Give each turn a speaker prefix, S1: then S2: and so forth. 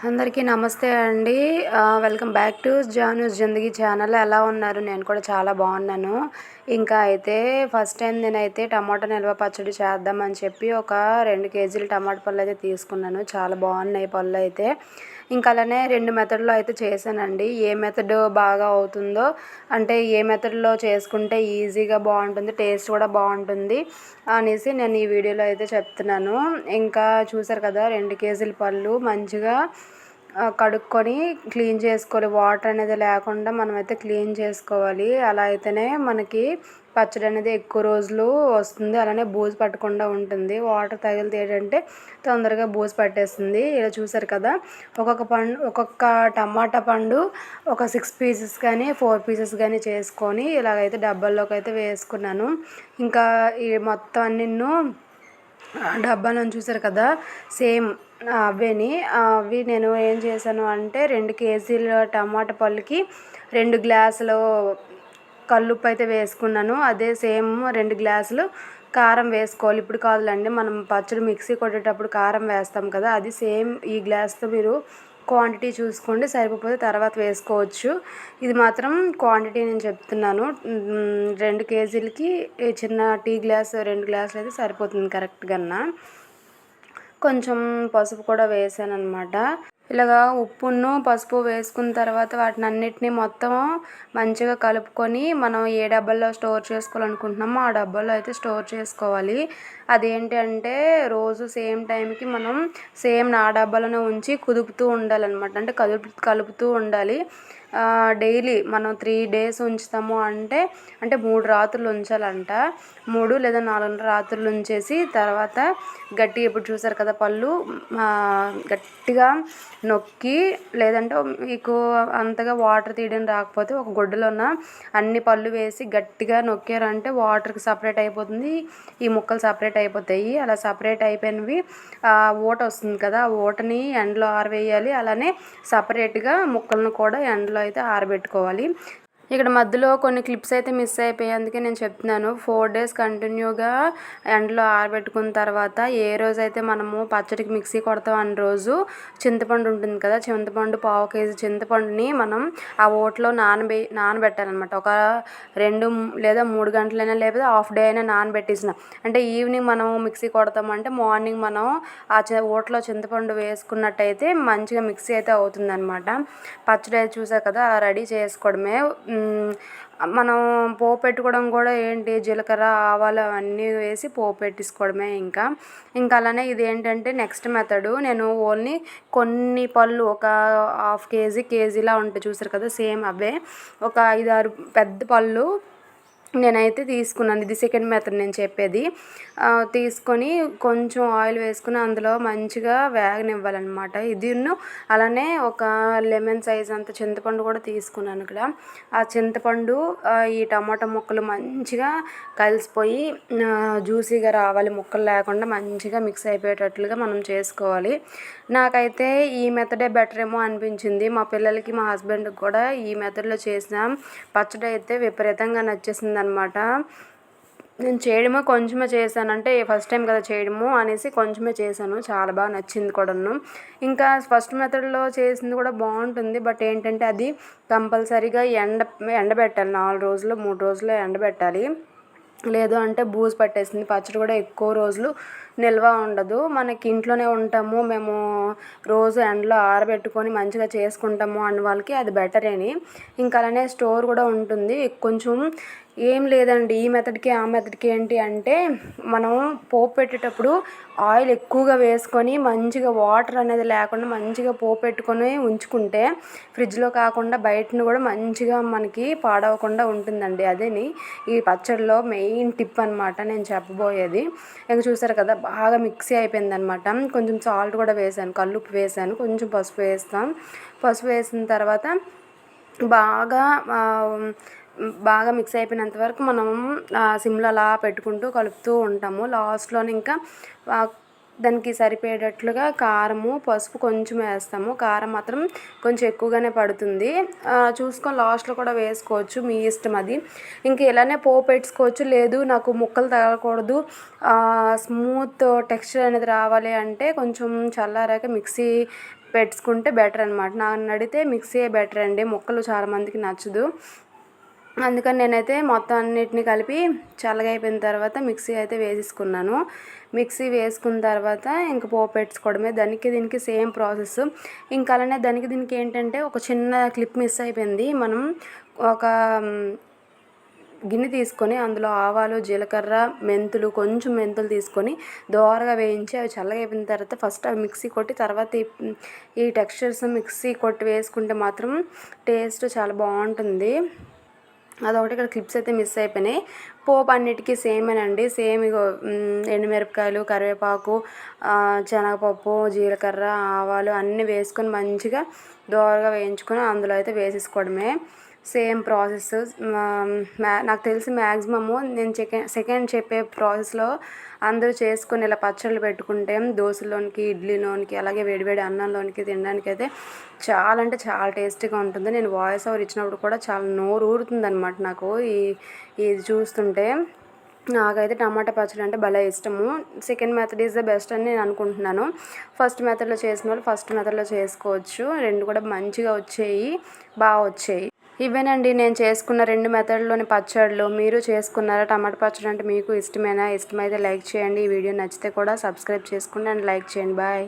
S1: అందరికీ నమస్తే అండి. Welcome back to Janu's Zindagi channel. ఎలా ఉన్నారు? నేను కూడా చాలా బాగున్నాను. ఇంకా అయితే ఫస్ట్ టైం నేనైతే టమాటా నిల్వ పచ్చడి చేద్దామని చెప్పి ఒక 2 కేజీలు టమాటా పళ్ళు అయితే తీసుకున్నాను. చాలా బాగున్నాయి పళ్ళు అయితే. ఇంకా అలానే 2 మెథడ్లో అయితే చేశానండి. ఏ మెథడ్ బాగా అవుతుందో, అంటే ఏ మెథడ్లో చేసుకుంటే ఈజీగా బాగుంటుంది, టేస్ట్ కూడా బాగుంటుంది అనేసి నేను ఈ వీడియోలో అయితే చెప్తున్నాను. ఇంకా చూసారు కదా, 2 కేజీల పళ్ళు మంచిగా కడుక్కొని క్లీన్ చేసుకోవాలి. వాటర్ అనేది లేకుండా మనమైతే క్లీన్ చేసుకోవాలి. అలా అయితేనే మనకి పచ్చడి అనేది ఎక్కువ రోజులు వస్తుంది. అలానే బూజు పట్టకుండా ఉంటుంది. వాటర్ తగిలితే ఏంటంటే తొందరగా బూజు పట్టేస్తుంది. ఇలా చూసారు కదా, ఒక్కొక్క టమాటా పండు ఒక 6 పీసెస్ కానీ 4 పీసెస్ కానీ చేసుకొని ఇలాగైతే డబ్బాల్లోకి అయితే వేసుకున్నాను. ఇంకా ఈ మొత్తం అన్నిన్ను డబ్బాలను చూసారు కదా, సేమ్ అవి నేను ఏం చేశాను అంటే 2 కేజీల టమాటా పళ్ళుకి 2 గ్లాసులు కల్లుప్పు అయితే వేసుకున్నాను. అదే సేమ్ 2 గ్లాసులు కారం వేసుకోవాలి. ఇప్పుడు కాదులేండి, మనం పచ్చడి మిక్సీ కొట్టేటప్పుడు కారం వేస్తాం కదా, అది సేమ్ ఈ గ్లాస్తో మీరు క్వాంటిటీ చూసుకోండి, సరిపోతే తర్వాత వేసుకోవచ్చు. ఇది మాత్రం క్వాంటిటీ నేను చెప్తున్నాను. 2 కేజీలకి చిన్న టీ గ్లాస్ 2 గ్లాసులు అయితే సరిపోతుంది కరెక్ట్గా. కొంచెం పసుపు కూడా వేసాను అనమాట. ఇలాగా ఉప్పును పసుపు వేసుకున్న తర్వాత వాటిని అన్నిటినీ మొత్తం మంచిగా కలుపుకొని మనం ఏ డబ్బాలో స్టోర్ చేసుకోవాలనుకుంటున్నామో ఆ డబ్బాలో అయితే స్టోర్ చేసుకోవాలి. అదేంటి అంటే రోజు సేమ్ టైంకి మనం సేమ్ నా డబ్బాలోనే ఉంచి కుదుపుతూ ఉండాలన్నమాట. అంటే కలుపుతూ ఉండాలి. డైలీ మనం 3 డేస్ ఉంచుతాము అంటే 3 రాత్రులు ఉంచాలంట. 3 లేదా 4 రాత్రులు ఉంచేసి తర్వాత గట్టిగా, ఇప్పుడు చూసారు కదా పళ్ళు, గట్టిగా నొక్కి, లేదంటే మీకు అంతగా వాటర్ తీయడం రాకపోతే ఒక గుడ్డలో ఉన్న అన్ని పళ్ళు వేసి గట్టిగా నొక్కారంటే వాటర్కి సపరేట్ అయిపోతుంది, ఈ ముక్కలు సపరేట్ అయిపోతాయి. అలా సపరేట్ అయిపోయినవి ఊట వస్తుంది కదా, ఆ ఊటని ఎండలో ఆరవేయాలి. అలానే సపరేట్గా ముక్కలను కూడా ఎండలో అయితే ఆరబెట్టుకోవాలి. ఇక్కడ మధ్యలో కొన్ని క్లిప్స్ అయితే మిస్ అయిపోయాయి, అందుకే నేను చెప్తున్నాను. 4 డేస్ కంటిన్యూగా ఎండలో ఆరబెట్టుకున్న తర్వాత ఏ రోజైతే మనము పచ్చడికి మిక్సీ కొడతాం అన్న రోజు చింతపండు ఉంటుంది కదా, చింతపండు 1/2 కేజీ చింతపండుని మనం ఆ ఓట్లో నానబెట్టాలన్నమాట. ఒక 2 లేదా 3 గంటలైనా, లేకపోతే హాఫ్ డే అయినా నానబెట్టేసిన, అంటే ఈవినింగ్ మనం మిక్సీ కొడతామంటే మార్నింగ్ మనం ఆ ఓట్లో చింతపండు వేసుకున్నట్టయితే మంచిగా మిక్సీ అయితే అవుతుందన్నమాట. పచ్చడి అయితే చూసారు కదా, అలా రెడీ చేసుకోవడమే. మనం పోపు పెట్టుకోవడం కూడా ఏంటి, జీలకర్ర ఆవాలు అవన్నీ వేసి పోపు పెట్టేసుకోవడమే. ఇంకా అలానే ఇది ఏంటంటే నెక్స్ట్ మెథడు. నేను ఓన్లీ కొన్ని పళ్ళు ఒక 1/2 కేజీలా ఉంటాయి చూసారు కదా, సేమ్ అవే ఒక 5-6 పెద్ద పళ్ళు నేనైతే తీసుకున్నాను. ఇది సెకండ్ మెథడ్ నేను చెప్పేది. తీసుకొని కొంచెం ఆయిల్ వేసుకుని అందులో మంచిగా వేగనివ్వాలన్నమాట. ఇదిను అలానే ఒక లెమన్ సైజ్ అంత చింతపండు కూడా తీసుకున్నాను ఇక్కడ. ఆ చింతపండు ఈ టమాటా ముక్కలు మంచిగా కలిసిపోయి జ్యూసీగా రావాలి, ముక్కలు లేకుండా మంచిగా మిక్స్ అయిపోయేటట్లుగా మనం చేసుకోవాలి. నాకైతే ఈ మెథడే బెటర్ ఏమో అనిపించింది. మా పిల్లలకి, మా హస్బెండ్కి కూడా ఈ మెథడ్లో చేసిన పచ్చడి అయితే విపరీతంగా నచ్చేసింది అనమాట. నేను చేయడమో కొంచెమే చేశాను, అంటే ఫస్ట్ టైం కదా చేయడము అనేసి కొంచెమే చేశాను. చాలా బాగా నచ్చింది కూడాను. ఇంకా ఫస్ట్ మెథడ్లో చేసింది కూడా బాగుంటుంది, బట్ ఏంటంటే అది కంపల్సరీగా ఎండబెట్టాలి. 4 రోజులు 3 రోజులు ఎండబెట్టాలి, లేదు అంటే బూజు పట్టేసింది. పచ్చడి కూడా ఎక్కువ రోజులు నిల్వ ఉండదు. మనకి ఇంట్లోనే ఉంటాము, మేము రోజు ఎండలో ఆరబెట్టుకొని మంచిగా చేసుకుంటాము అన్న వాళ్ళకి అది బెటర్ అని. ఇంకా అలానే స్టోర్ కూడా ఉంటుంది. కొంచెం ఏం లేదండి, ఈ మెథడ్కి ఆ మెథడ్కి ఏంటి అంటే మనం పోపు పెట్టేటప్పుడు ఆయిల్ ఎక్కువగా వేసుకొని మంచిగా వాటర్ అనేది లేకుండా మంచిగా పోపు పెట్టుకొని ఉంచుకుంటే ఫ్రిడ్జ్లో కాకుండా బయటను కూడా మంచిగా మనకి పాడవకుండా ఉంటుందండి. అదేని ఈ పచ్చడిలో మెయిన్ టిప్ అనమాట నేను చెప్పబోయేది. ఇంకా చూసారు కదా, బాగా మిక్సీ అయిపోయిందనమాట. కొంచెం సాల్ట్ కూడా వేసాను, కల్లుప్పు వేసాను, కొంచెం పసుపు వేస్తాం. పసుపు వేసిన తర్వాత బాగా మిక్స్ అయిపోయినంత వరకు మనం సిమ్లో అలా పెట్టుకుంటూ కలుపుతూ ఉంటాము. లాస్ట్లోనే ఇంకా దానికి సరిపోయేటట్లుగా కారము, పసుపు కొంచెం వేస్తాము. కారం మాత్రం కొంచెం ఎక్కువగానే పడుతుంది, చూసుకొని లాస్ట్లో కూడా వేసుకోవచ్చు, మీ ఇష్టం అది. ఇంక ఇలానే పోపు పెట్టుకోవచ్చు. లేదు నాకు ముక్కలు తగలకూడదు, స్మూత్ టెక్స్చర్ అనేది రావాలి అంటే కొంచెం చల్లారాక మిక్సీ పెట్టుకుంటే బెటర్ అనమాట. నన్ను అడిగితే మిక్సీయే బెటర్ అండి, ముక్కలు చాలామందికి నచ్చదు. అందుకని నేనైతే మొత్తం అన్నిటిని కలిపి చల్లగా అయిపోయిన తర్వాత మిక్సీ అయితే వేసేసుకున్నాను. మిక్సీ వేసుకున్న తర్వాత ఇంక పోపు పెట్టుకోవడమే. దానికి దీనికి సేమ్ ప్రాసెస్. ఇంకా అలానే దానికి దీనికి ఏంటంటే ఒక చిన్న క్లిప్ మిస్ అయిపోయింది. మనం ఒక గిన్నె తీసుకొని అందులో ఆవాలు, జీలకర్ర, మెంతులు, కొంచెం మెంతులు తీసుకొని దోరగా వేయించి అవి చల్లగా అయిపోయిన తర్వాత ఫస్ట్ అవి మిక్సీ కొట్టి తర్వాత ఈ టెక్స్చర్స్ మిక్సీ కొట్టి వేసుకుంటే మాత్రం టేస్ట్ చాలా బాగుంటుంది. అదొకటి ఇక్కడ క్లిప్స్ అయితే మిస్ అయిపోయినాయి. పోపు అన్నిటికీ సేమేనండి. సేమ్ ఇగో ఎండుమిరపకాయలు, కరివేపాకు, శనగపప్పు, జీలకర్ర, ఆవాలు అన్నీ వేసుకొని మంచిగా దోరగా వేయించుకొని అందులో అయితే వేసేసుకోవడమే. Same process. నాకు తెలిసి మ్యాక్సిమము నేను సెకండ్ చెప్పే ప్రాసెస్లో అందరూ చేసుకొని ఇలా పచ్చళ్ళు పెట్టుకుంటే దోశలోనికి, ఇడ్లీలోనికి, అలాగే వేడివేడి అన్నంలోనికి తినడానికి అయితే చాలా అంటే చాలా టేస్టీగా ఉంటుంది. నేను వాయిస్ ఓవర్ ఇచ్చినప్పుడు కూడా చాలా నోరు ఊరుతుంది అనమాట నాకు ఇది చూస్తుంటే. నాకైతే టమాటా పచ్చడి అంటే భలే ఇష్టము. Second method is the best అని నేను అనుకుంటున్నాను. ఫస్ట్ మెథడ్లో చేసిన వాళ్ళు ఫస్ట్ మెథడ్లో చేసుకోవచ్చు. రెండు కూడా మంచిగా వచ్చాయి, బాగా వచ్చాయి. ఇవేనండి నేను చేసుకున్న 2 మెథడ్లోని పచ్చళ్ళు. మీరు చేసుకున్నారా? టమాటా పచ్చడి అంటే మీకు ఇష్టమేనా? ఇష్టమైతే లైక్ చేయండి. ఈ వీడియో నచ్చితే కూడా సబ్స్క్రైబ్ చేసుకోండి అండ్ లైక్ చేయండి. బాయ్.